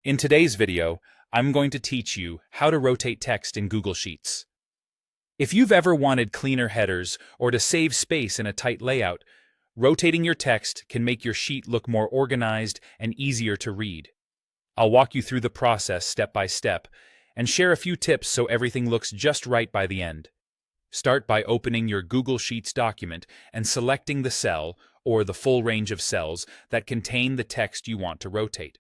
In today's video, I'm going to teach you how to rotate text in Google Sheets. If you've ever wanted cleaner headers or to save space in a tight layout, rotating your text can make your sheet look more organized and easier to read. I'll walk you through the process step by step and share a few tips so everything looks just right by the end. Start by opening your Google Sheets document and selecting the cell or the full range of cells that contain the text you want to rotate.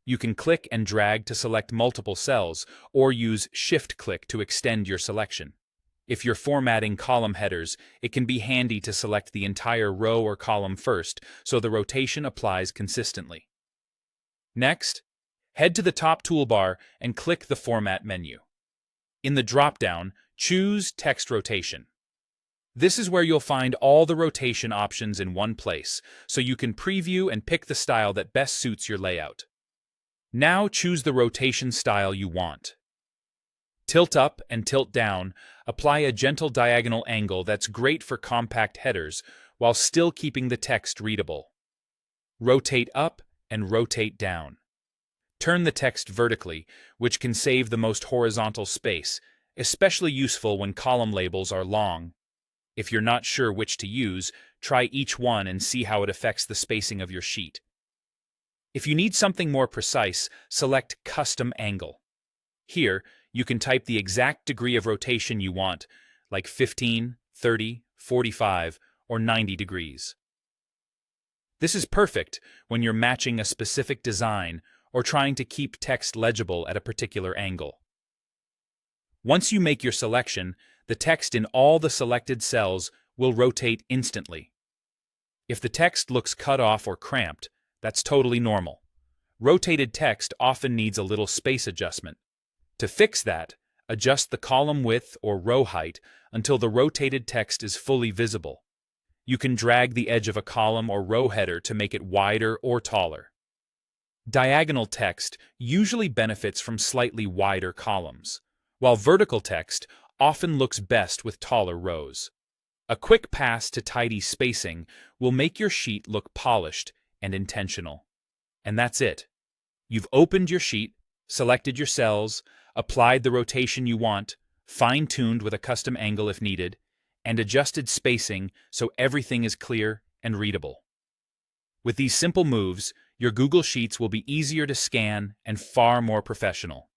You can click and drag to select multiple cells, or use Shift-click to extend your selection. If you're formatting column headers, it can be handy to select the entire row or column first, so the rotation applies consistently. Next, head to the top toolbar and click the Format menu. In the drop-down, choose Text Rotation. This is where you'll find all the rotation options in one place, so you can preview and pick the style that best suits your layout. Now choose the rotation style you want. Tilt up and tilt down, apply a gentle diagonal angle that's great for compact headers while still keeping the text readable. Rotate up and rotate down. Turn the text vertically, which can save the most horizontal space, especially useful when column labels are long. If you're not sure which to use, try each one and see how it affects the spacing of your sheet. If you need something more precise, select Custom Angle. Here, you can type the exact degree of rotation you want, like 15, 30, 45, or 90 degrees. This is perfect when you're matching a specific design or trying to keep text legible at a particular angle. Once you make your selection, the text in all the selected cells will rotate instantly. If the text looks cut off or cramped, that's totally normal. Rotated text often needs a little space adjustment. To fix that, adjust the column width or row height until the rotated text is fully visible. You can drag the edge of a column or row header to make it wider or taller. Diagonal text usually benefits from slightly wider columns, while vertical text often looks best with taller rows. A quick pass to tidy spacing will make your sheet look polished and intentional. And that's it. You've opened your sheet, selected your cells, applied the rotation you want, fine-tuned with a custom angle if needed, and adjusted spacing so everything is clear and readable. With these simple moves, your Google Sheets will be easier to scan and far more professional.